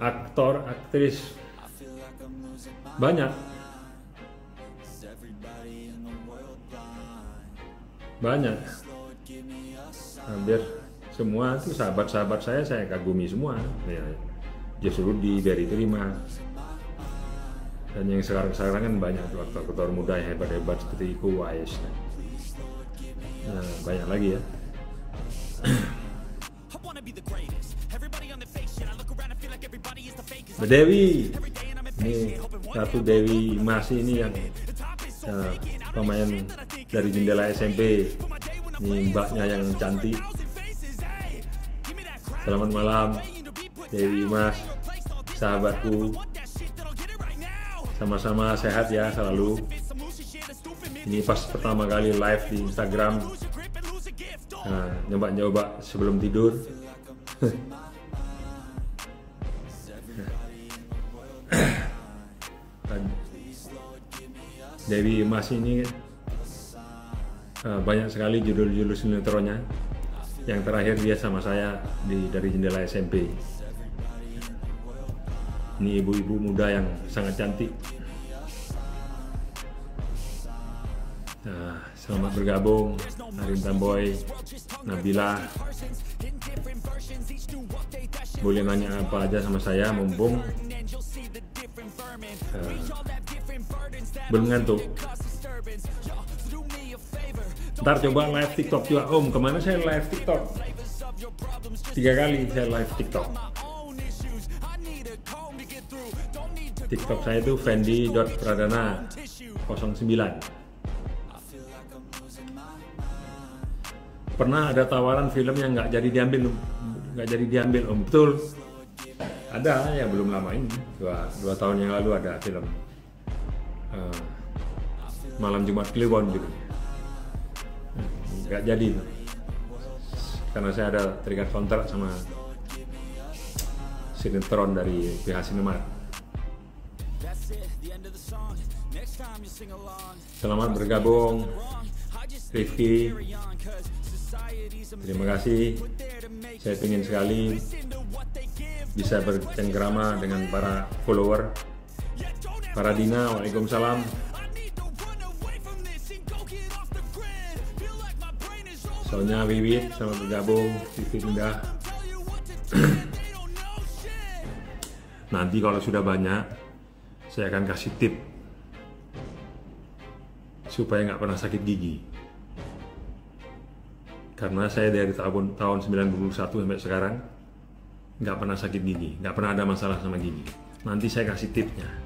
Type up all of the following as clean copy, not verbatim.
aktor, aktris, banyak. Banyak. Hampir semua tuh sahabat-sahabat saya kagumi semua. Ya, Josh Rudy, Barry Terima. Dan yang sekarang kan banyak tuh aktor-aktor muda yang hebat-hebat seperti Iko Uwais. Nah, banyak lagi ya. Dewi, ini Ratu Dewi Masih ini yang pemain dari Jendela SMP. Ini mbaknya yang cantik. Selamat malam Dewi Mas, sahabatku. Sama-sama sehat ya selalu. Ini pas pertama kali live di Instagram. Nah, nyoba-nyoba sebelum tidur. Dewi Mas ini banyak sekali judul-judul sinetronnya. Yang terakhir dia sama saya dari Jendela SMP. Ini ibu-ibu muda yang sangat cantik. Nah, selamat bergabung Arin Tamboy, Nabila. Boleh nanya apa aja sama saya, mumpung belum ngantuk. Ntar coba live TikTok juga. Om, kemana saya live TikTok? 3 kali saya live TikTok. TikTok saya itu fendi.pradana 09. Pernah ada tawaran film yang nggak jadi diambil, Om. Betul. Ada ya, belum lama ini, 2 tahun yang lalu ada film Malam Jumat Kliwon gitu. Nggak jadi tuh. Karena saya ada terikat kontrak sama sinetron dari pihak Sinemart. Selamat bergabung Rifki. Terima kasih. Saya ingin sekali bisa bercengkrama dengan para follower. Para Dina, waalaikumsalam. Sonya Wiwit, selamat bergabung. Vivi Indah. Nanti kalau sudah banyak, saya akan kasih tip supaya nggak pernah sakit gigi. Karena saya dari tahun 91 sampai sekarang nggak pernah sakit gigi, nggak pernah ada masalah sama gigi. Nanti saya kasih tipnya.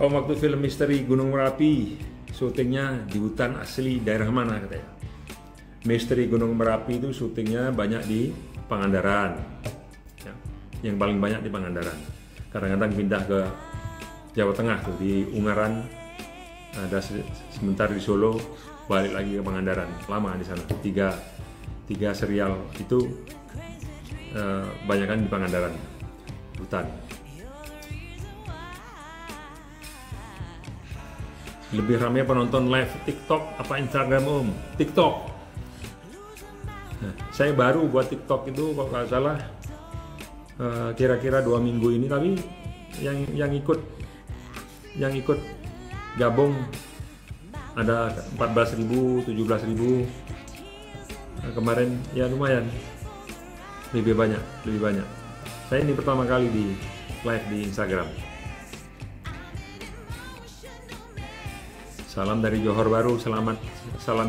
Oh, waktu film misteri Gunung Merapi, syutingnya di hutan asli daerah mana katanya? Misteri Gunung Merapi itu syutingnya banyak di Pangandaran, ya, yang paling banyak di Pangandaran. Kadang-kadang pindah ke Jawa Tengah tuh, di Ungaran, ada sebentar di Solo, balik lagi ke Pangandaran. Lama di sana. Tiga serial itu banyakan di Pangandaran, hutan. Lebih ramai penonton live TikTok apa Instagram, Om? TikTok. Nah, saya baru buat TikTok itu kalau nggak salah kira-kira 2 minggu ini, tapi yang ikut gabung ada 14.000, 17.000. Nah, kemarin ya lumayan, lebih banyak. Saya ini pertama kali di live di Instagram. Salam dari Johor Baru, salam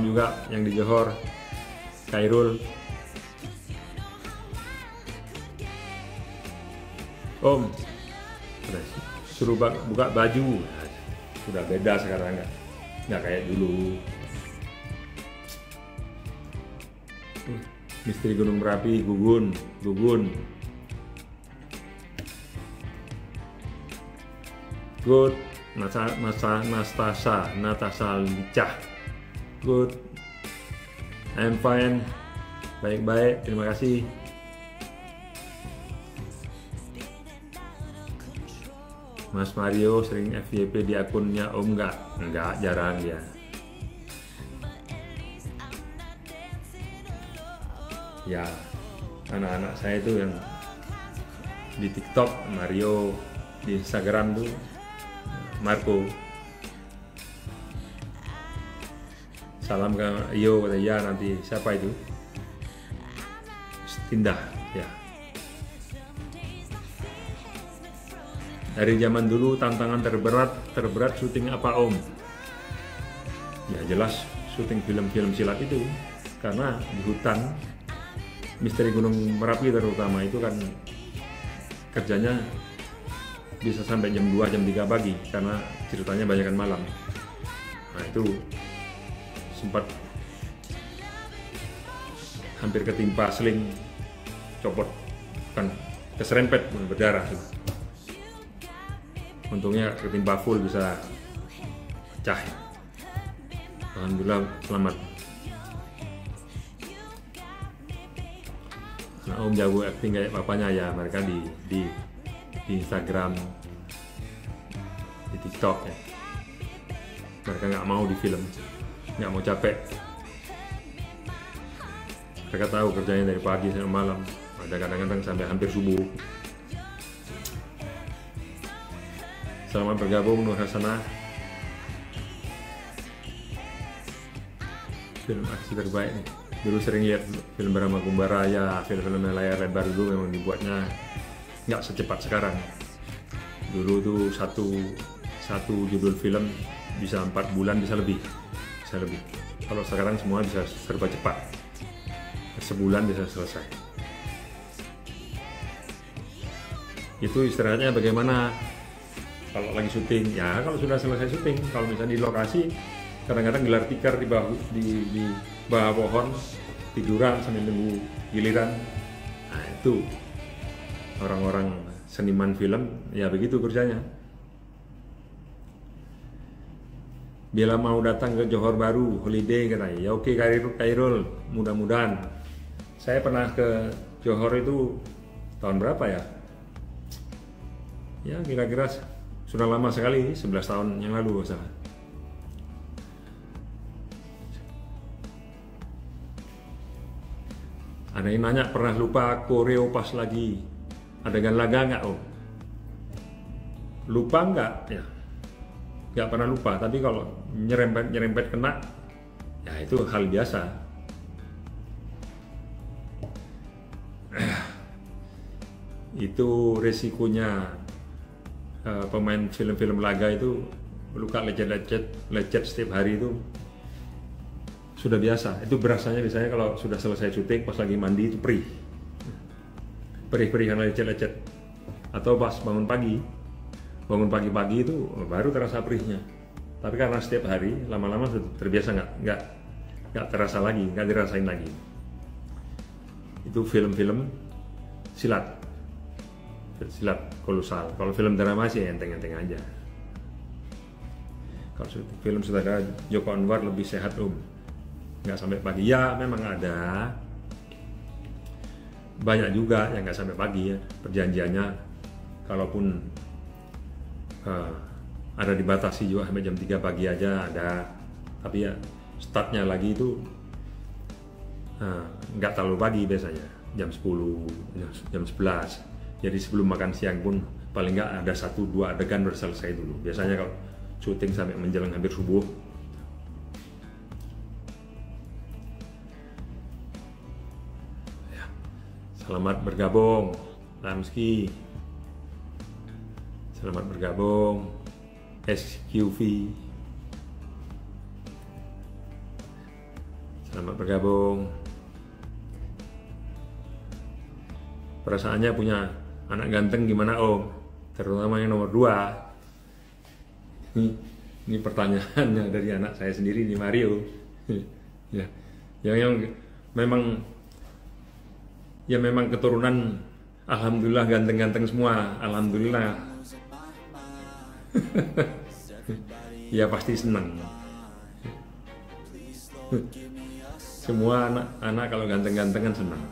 juga yang di Johor, Khairul. Om, suruh buka baju, sudah beda sekarang, nggak kayak dulu. Misteri Gunung Merapi, Gugun. Good. Natasha Licah. Good. I'm fine. Baik-baik, terima kasih. Mas Mario sering FYP di akunnya Om enggak, jarang ya. Ya, anak-anak saya itu yang Di TikTok Mario, di Instagram tuh Marco. Salam ke Yo, kata ya nanti siapa itu? Tindah ya. Dari zaman dulu tantangan terberat syuting apa Om? Ya jelas syuting film-film silat itu, karena di hutan Misteri Gunung Merapi terutama itu kan kerjanya bisa sampai jam 2, jam 3 pagi karena ceritanya banyakan malam. Nah itu sempat hampir ketimpa seling, copot, kan keserempet berdarah. Untungnya ketimpa full bisa pecah. Alhamdulillah selamat. Nah, Om jago acting kayak papanya ya, mereka di Instagram, di TikTok ya. Mereka nggak mau di film, nggak mau capek. Mereka tahu kerjanya dari pagi sampai malam, ada kadang-kadang sampai hampir subuh. Selamat bergabung Nur Hasanah. Film aksi terbaik nih. Dulu sering lihat film Brahma Kumbaraya, film-film layar lebar dulu memang dibuatnya nggak secepat sekarang. Dulu tuh satu judul film bisa 4 bulan, bisa lebih. Kalau sekarang semua bisa serba cepat, sebulan bisa selesai. Itu istirahatnya bagaimana? Kalau lagi syuting, ya kalau sudah selesai syuting, kalau misalnya di lokasi, kadang-kadang gelar tikar di bawah pohon, tiduran sambil nunggu giliran. Nah itu orang-orang seniman film ya begitu kerjanya. Bila mau datang ke Johor Bahru holiday katanya, ya oke Khairul, mudah-mudahan. Saya pernah ke Johor itu tahun berapa ya? Ya kira-kira sudah lama sekali, 11 tahun yang lalu salah. Ada yang nanya pernah lupa koreo pas lagi adegan laga nggak Om? Lupa nggak? Ya, nggak pernah lupa. Tapi kalau nyerempet kena, ya itu hal biasa. Itu resikonya pemain film-film laga itu luka lecet setiap hari itu sudah biasa. Itu berasanya biasanya kalau sudah selesai syuting pas lagi mandi itu perih karena lecet-lecet, atau pas bangun pagi itu baru terasa perihnya. Tapi karena setiap hari lama-lama sudah terbiasa, nggak terasa lagi, nggak dirasain lagi. Itu film-film silat kolosal. Kalau film drama sih enteng-enteng aja. Kalau film sutradara Joko Anwar lebih sehat Om, nggak sampai pagi. Ya memang ada banyak juga yang nggak sampai pagi ya, perjanjiannya kalaupun ada dibatasi juga sampai jam 3 pagi aja ada, tapi ya startnya lagi itu nggak terlalu pagi, biasanya jam 10, jam 11. Jadi sebelum makan siang pun paling nggak ada 1-2 adegan udah selesai dulu. Biasanya kalau syuting sampai menjelang hampir subuh. Selamat bergabung, Ramski. Selamat bergabung, SQV. Selamat bergabung. Perasaannya punya anak ganteng gimana Om? Terutama yang nomor 2. Ini pertanyaannya dari anak saya sendiri di Mario. Ya, yang memang keturunan alhamdulillah ganteng-ganteng semua, alhamdulillah. Ya pasti senang. Semua anak kalau ganteng-ganteng kan senang.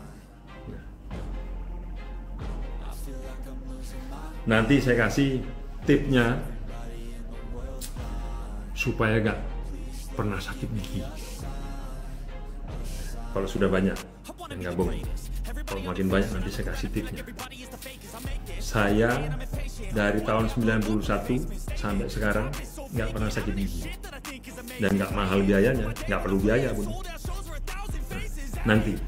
Nanti saya kasih tipnya supaya gak pernah sakit gigi. Kalau sudah banyak yang gabung. Kalau makin banyak nanti saya kasih tipsnya. Saya dari tahun 91 sampai sekarang nggak pernah sakit gigi. Dan nggak mahal biayanya, nggak perlu biaya pun. Nanti.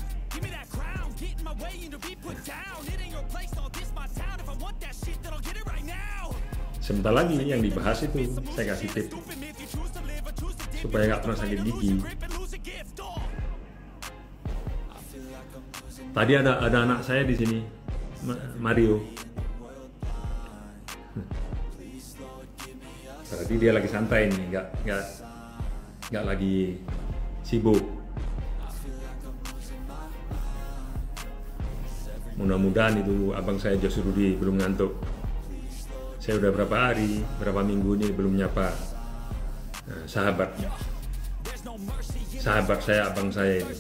Sebentar lagi yang dibahas itu, saya kasih tip. Supaya nggak pernah sakit gigi. Tadi ada anak saya di sini, Mario. Berarti dia lagi santai nih, nggak lagi sibuk. Mudah-mudahan itu abang saya Jos Rudi belum ngantuk. Saya udah berapa minggu ini belum nyapa sahabat saya, abang saya ini.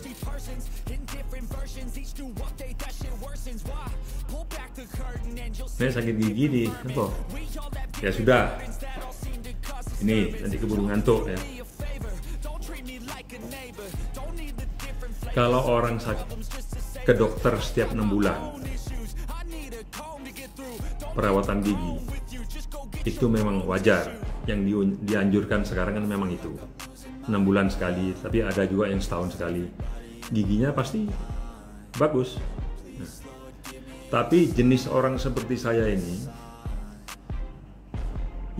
Saya sakit gigi di apa? Ya sudah. Ini nanti keburu ngantuk ya. Kalau orang sakit ke dokter setiap 6 bulan, perawatan gigi itu memang wajar. Yang dianjurkan sekarang kan memang itu 6 bulan sekali, tapi ada juga yang setahun sekali. Giginya pasti bagus. Nah, tapi jenis orang seperti saya ini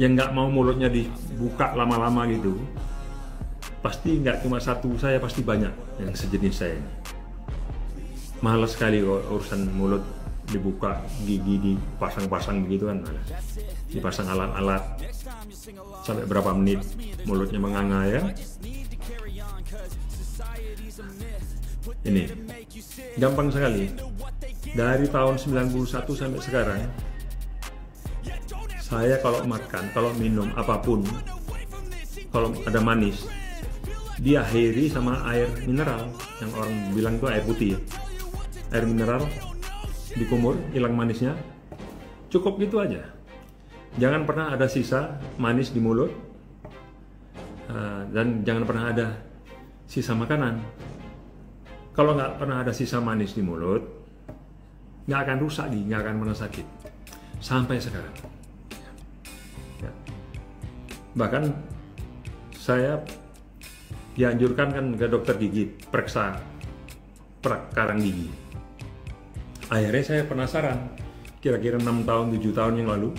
yang nggak mau mulutnya dibuka lama-lama gitu, pasti nggak cuma satu, saya pasti banyak yang sejenis saya ini. Malas sekali kalau urusan mulut dibuka, gigi dipasang-pasang begitu kan, dipasang alat-alat sampai berapa menit mulutnya menganga ya. Ini gampang sekali. Dari tahun 91 sampai sekarang, saya kalau makan, kalau minum apapun, kalau ada manis, diakhiri sama air mineral, yang orang bilang itu air putih ya. Air mineral dikumur, hilang manisnya, cukup gitu aja. Jangan pernah ada sisa manis di mulut, dan jangan pernah ada sisa makanan. Kalau nggak pernah ada sisa manis di mulut, nggak akan rusak gigi, nggak akan pernah sakit. Sampai sekarang. Ya. Bahkan saya dianjurkan kan ke dokter gigi, periksa karang gigi. Akhirnya saya penasaran, kira-kira 6 tahun, 7 tahun yang lalu,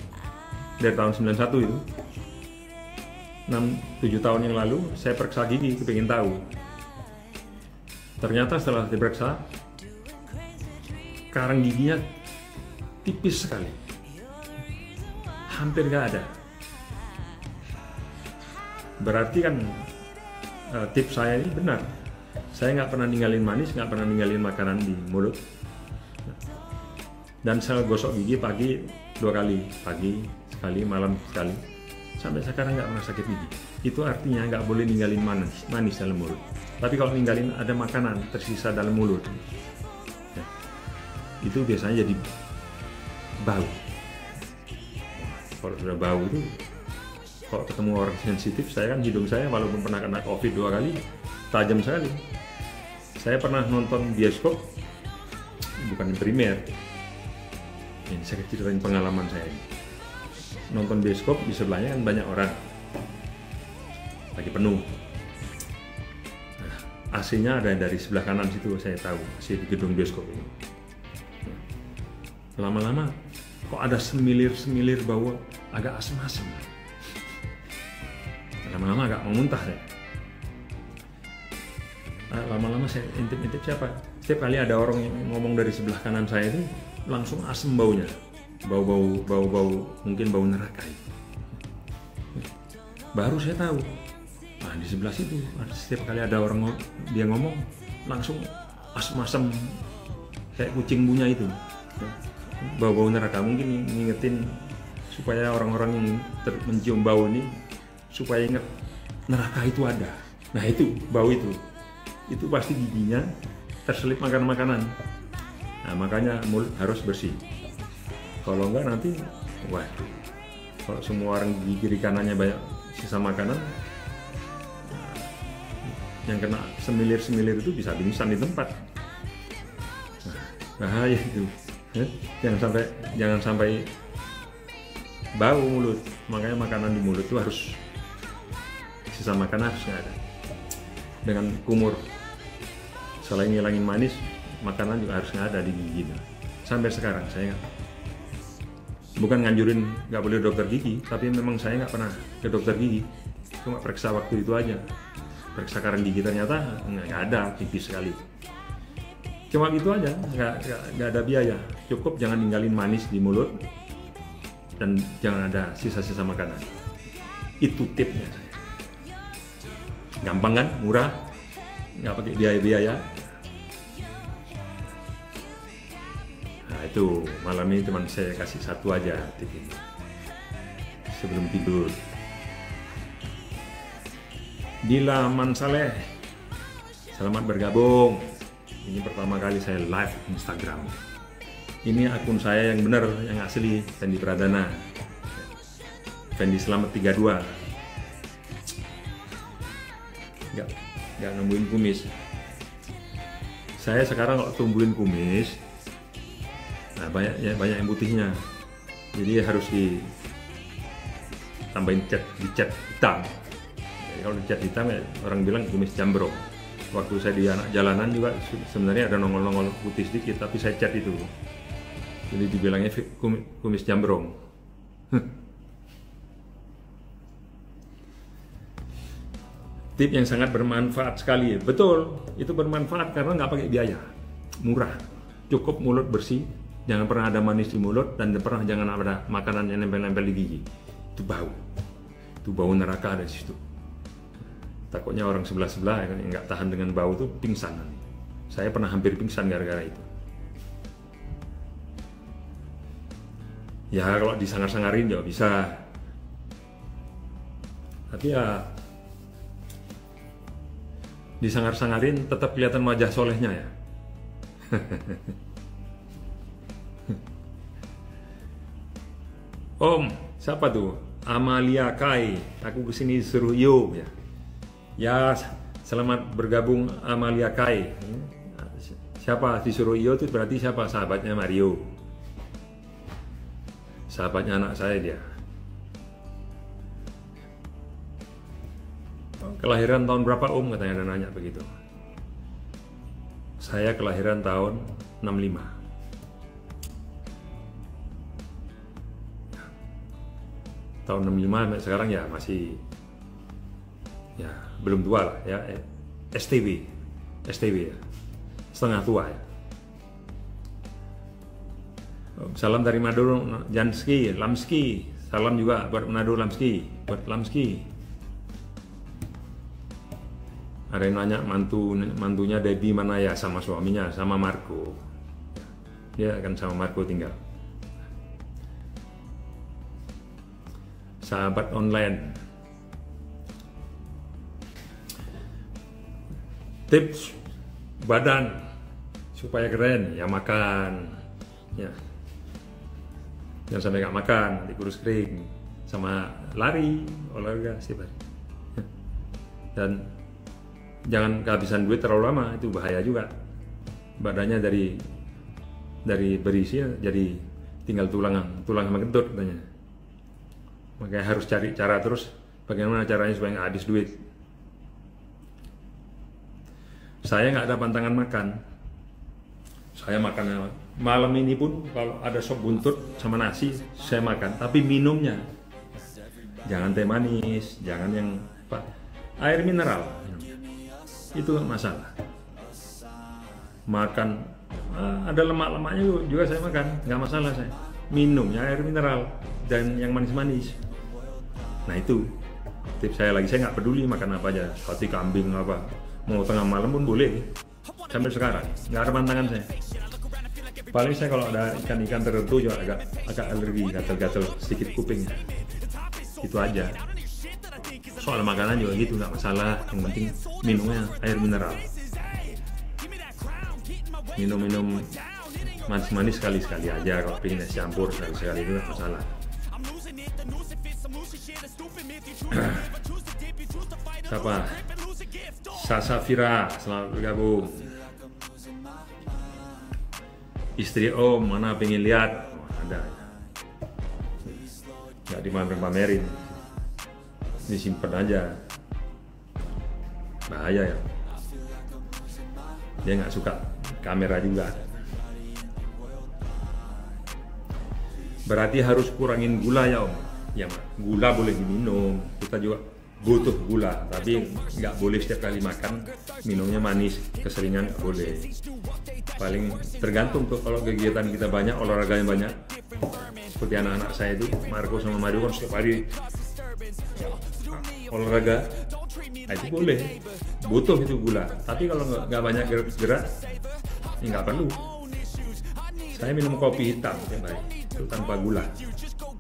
dari tahun 91 itu, 6-7 tahun yang lalu, saya periksa gigi, kepingin tahu. Ternyata setelah diperiksa, karang giginya tipis sekali, hampir nggak ada. Berarti kan tips saya ini benar. Saya nggak pernah ninggalin manis, nggak pernah ninggalin makanan di mulut. Dan saya gosok gigi pagi 2 kali, pagi sekali, malam sekali. Sampai sekarang nggak pernah sakit gigi. Itu artinya nggak boleh ninggalin manis dalam mulut. Tapi kalau ninggalin ada makanan tersisa dalam mulut, ya, itu biasanya jadi bau. Kalau sudah bau itu, kalau ketemu orang sensitif, saya kan hidung saya walaupun pernah kena COVID 2 kali, tajam sekali. Saya pernah nonton bioskop, bukan di primer. Ini saya ceritain pengalaman saya. Nonton bioskop, di sebelahnya kan banyak orang, lagi penuh. Nah, AC-nya ada dari sebelah kanan situ, saya tahu AC di gedung bioskop ini. Lama-lama kok ada semilir bau agak asem-asem. Lama-lama agak mau muntah ya. Lama-lama saya intip-intip siapa. Setiap kali ada orang yang ngomong dari sebelah kanan saya itu langsung asem baunya. Bau mungkin bau neraka itu. Baru saya tahu. Nah, di sebelah situ setiap kali ada orang dia ngomong langsung asem-asem kayak kucing punya itu. Bau neraka, mungkin ngingetin supaya orang-orang yang mencium bau ini supaya ingat neraka itu ada. Nah, itu bau itu pasti giginya terselip makanan-makanan. Nah, makanya mulut harus bersih. Kalau enggak nanti, waduh, kalau semua orang gigi kiri kanannya banyak sisa makanan, yang kena semilir-semilir itu bisa pingsan di tempat. Nah, bahaya itu. Ya, jangan sampai bau mulut. Makanya makanan di mulut itu harus, sisa makanan harus nggak ada. Dengan kumur, selain ngilangin manis, makanan juga harus nggak ada di gigi. Sampai sekarang saya bukan nganjurin nggak boleh dokter gigi, tapi memang saya nggak pernah ke dokter gigi, cuma periksa waktu itu aja, periksa karang gigi, ternyata nggak ada, tipis sekali. Cuma gitu aja, nggak ada biaya, cukup jangan ninggalin manis di mulut dan jangan ada sisa-sisa makanan. Itu tipnya saya. Gampang kan, murah, nggak pakai biaya-biaya. Nah itu malam ini teman saya kasih satu aja tip ini sebelum tidur. Dila Mansaleh, selamat bergabung. Ini pertama kali saya live Instagram. Ini akun saya yang benar, yang asli, Fendi Pradana, Fendi Selamat 32. Nggak numbuhin kumis. Saya sekarang kalau tumbuhin kumis, nah banyak yang putihnya, jadi harus ditambahin dicat hitam. Jadi kalau dicat hitam ya orang bilang kumis jambrong. Waktu saya di anak jalanan juga sebenarnya ada nongol-nongol putih sedikit, tapi saya cat itu, jadi dibilangnya kumis jambrong. Tip yang sangat bermanfaat sekali. Betul, itu bermanfaat karena nggak pakai biaya, murah, cukup mulut bersih. Jangan pernah ada manis di mulut, dan jangan ada makanan yang nempel-nempel di gigi. Itu bau neraka ada di situ. Takutnya orang sebelah yang nggak tahan dengan bau itu pingsan. Saya pernah hampir pingsan gara-gara itu. Ya kalau disangar-sangarin juga bisa, tapi ya disangar-sangarin tetap kelihatan wajah solehnya ya. Om, siapa tuh? Amalia Kai, aku kesini disuruh yo ya. Ya, selamat bergabung Amalia Kai. Siapa disuruh yo itu berarti siapa? Sahabatnya Mario. Sahabatnya anak saya dia. Kelahiran tahun berapa Om? Katanya ada nanya begitu. Saya kelahiran tahun 65. Tahun 65 sampai sekarang ya masih ya belum tua lah ya, STW ya, setengah tua ya. Salam dari Manado Janski, Lamski, salam juga buat Manado Lamski, buat Lamski. Ada yang nanya mantunya Debbie mana ya? Sama suaminya, sama Marco. Dia akan sama Marco tinggal. Sahabat online. Tips badan supaya keren ya makan ya, jangan sampai nggak makan nanti kurus kering, sama lari, olahraga setiap hari ya. Dan jangan kehabisan duit terlalu lama, itu bahaya juga. Badannya dari berisi jadi tinggal tulang sama kentut katanya. Makanya harus cari cara terus bagaimana caranya supaya nggak habis duit. Saya nggak ada pantangan makan. Saya makan malam ini pun kalau ada sop buntut sama nasi saya makan, tapi minumnya jangan teh manis, jangan yang air mineral. Itu nggak masalah. Makan ada lemak-lemaknya juga saya makan, nggak masalah saya. Minumnya air mineral dan yang manis-manis. Nah itu tips saya lagi. Saya nggak peduli makan apa aja, sate kambing apa. Mau tengah malam pun boleh, sampai sekarang nggak ada pantangan saya. Paling saya kalau ada ikan-ikan tertentu juga agak alergi, gatal-gatal sedikit kupingnya. Itu aja. Soal makanan juga gitu, nggak masalah. Yang penting minumnya air mineral. Minum manis-manis sekali-sekali aja. Kalau pengen es campur sekali-sekali itu nggak masalah. Siapa? Sasa Fira, selamat bergabung. Istri Om mana pengen lihat? Oh, ada. Nggak dipamerin, disimpan aja. Bahaya ya. Dia nggak suka kamera juga. Berarti harus kurangin gula ya Om. Ya, gula boleh diminum. Kita juga butuh gula, tapi nggak boleh setiap kali makan minumnya manis. Keseringan nggak boleh. Paling tergantung tuh, kalau kegiatan kita banyak, olahraganya banyak. Seperti anak-anak saya itu, Marco sama Madu kan setiap hari olahraga, nah itu boleh, butuh itu gula. Tapi kalau nggak banyak gerak, ya nggak perlu. Saya minum kopi hitam tiap hari, itu tanpa gula.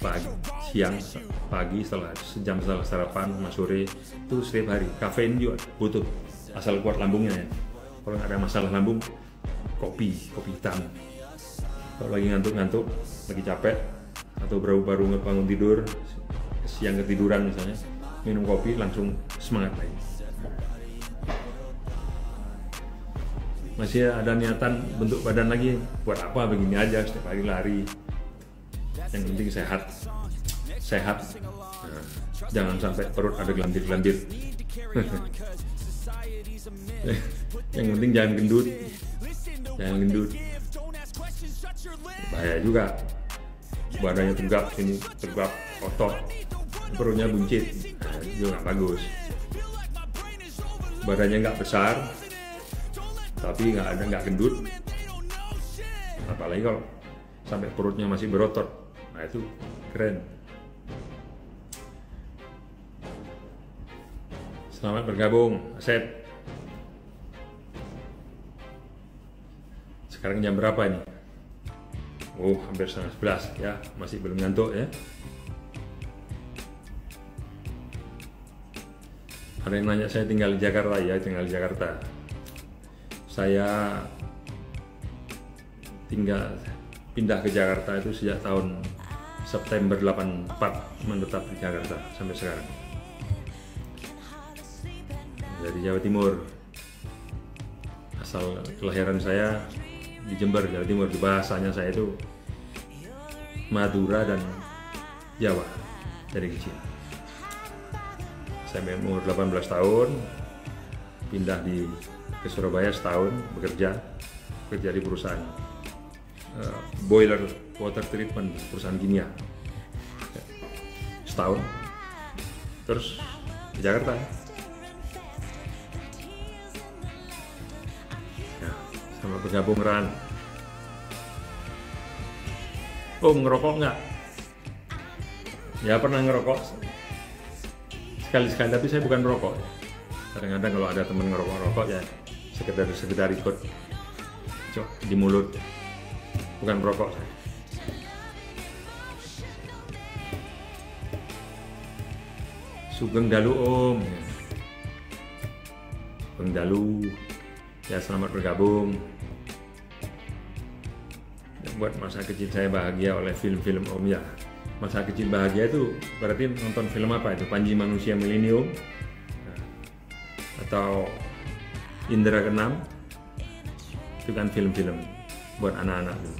Pagi, siang, pagi setelah sejam setelah sarapan, sama sore itu setiap hari. Kafein juga butuh, asal kuat lambungnya ya. Kalau nggak ada masalah lambung, kopi hitam. Kalau lagi ngantuk-ngantuk, lagi capek, atau baru bangun tidur, siang ketiduran misalnya, minum kopi langsung semangat lagi. Masih ada niatan bentuk badan lagi, buat apa begini aja setiap hari lari. Yang penting sehat. Nah, jangan sampai perut ada gelandir-gelandir. Yang penting jangan gendut. Bahaya juga. Badannya tegap, otot, perutnya buncit, nah, itu nggak bagus. Badannya nggak besar, tapi nggak gendut. Apalagi kalau sampai perutnya masih berotot, nah itu keren. Selamat bergabung, Asep. Sekarang jam berapa ini? Oh, hampir 11:30 ya, masih belum ngantuk ya. Ada yang nanya saya tinggal di Jakarta, ya tinggal di Jakarta. Saya pindah ke Jakarta itu sejak tahun September 84, menetap di Jakarta sampai sekarang. Dari Jawa Timur. Asal kelahiran saya di Jember, Jawa Timur. Di bahasanya saya itu Madura dan Jawa dari kecil. Saya umur 18 tahun pindah ke Surabaya setahun bekerja di perusahaan boiler water treatment, perusahaan kimia. Setahun terus di Jakarta. Selamat bergabung, Ran. Om, ngerokok nggak? Ya pernah ngerokok sekali-sekali, tapi saya bukan merokok. Kadang-kadang kalau ada teman ngerokok ya sekedar ikut di mulut, bukan merokok saya. Sugeng Dalu Om. Sugeng Dalu. Ya, selamat bergabung. Buat masa kecil saya bahagia oleh film-film Om ya. Masa kecil bahagia itu berarti nonton film apa itu? Panji Manusia Milenium atau Indra Keenam. Itu kan film-film buat anak-anak dulu.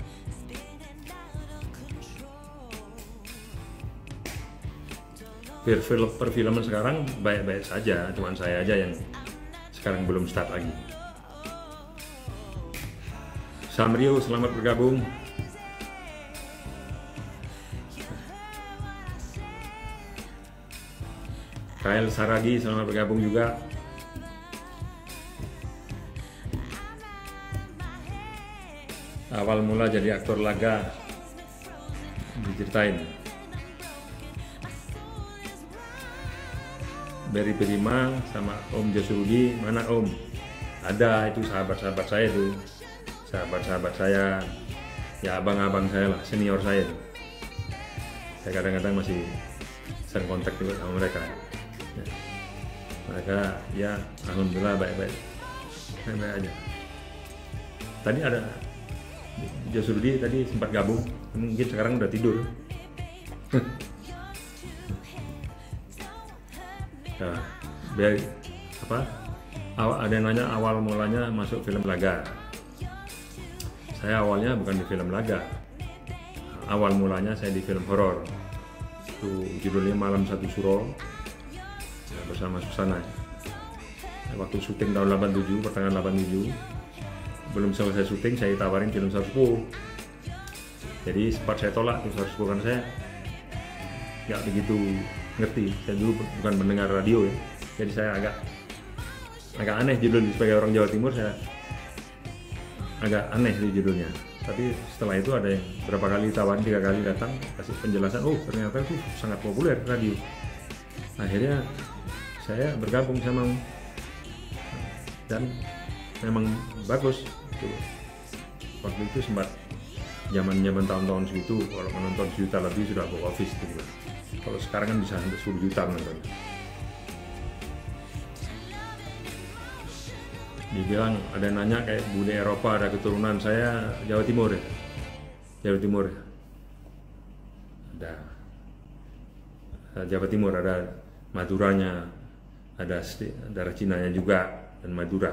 Perfilman sekarang baik-baik saja, cuman saya aja yang sekarang belum start lagi. Samrio, selamat bergabung. Kael Saragi, selamat bergabung juga. Awal mula jadi aktor laga, diceritain. Berry Prima sama Om Josurudi, mana Om? Ada, itu sahabat-sahabat saya tuh. Sahabat-sahabat saya, ya abang-abang saya lah, senior saya. Saya kadang-kadang masih sering kontak juga sama mereka. Ya. Mereka ya alhamdulillah baik-baik aja. Tadi ada Josurudi tadi sempat gabung, mungkin sekarang udah tidur. Nah, biar apa? Ada yang nanya awal mulanya masuk film laga. Saya awalnya bukan di film laga. Awal mulanya saya di film horor. Itu judulnya Malam Satu Suro bersama Susana. Waktu syuting tahun 87, pertengahan 87, belum selesai syuting saya tawarin film Sarsupo. Jadi sempat saya tolak film Sarsupo karena saya nggak begitu ngerti. Saya dulu bukan mendengar radio ya. Jadi saya agak aneh judul sebagai orang Jawa Timur, saya agak aneh itu judulnya. Tapi setelah itu ada yang berapa kali tawarin, 3 kali datang kasih penjelasan, oh ternyata itu sangat populer radio. Akhirnya saya bergabung sama dan memang bagus. Waktu itu sempat zaman tahun-tahun segitu, kalau menonton 1 juta lebih sudah box office gitu. Kalau sekarang kan bisa sampai 10 juta nonton. Dibilang ada nanya kayak budaya Eropa, ada keturunan, saya Jawa Timur ya. Jawa Timur. Ada Jawa Timur, ada Maduranya, ada darah Cinanya juga dan Madura.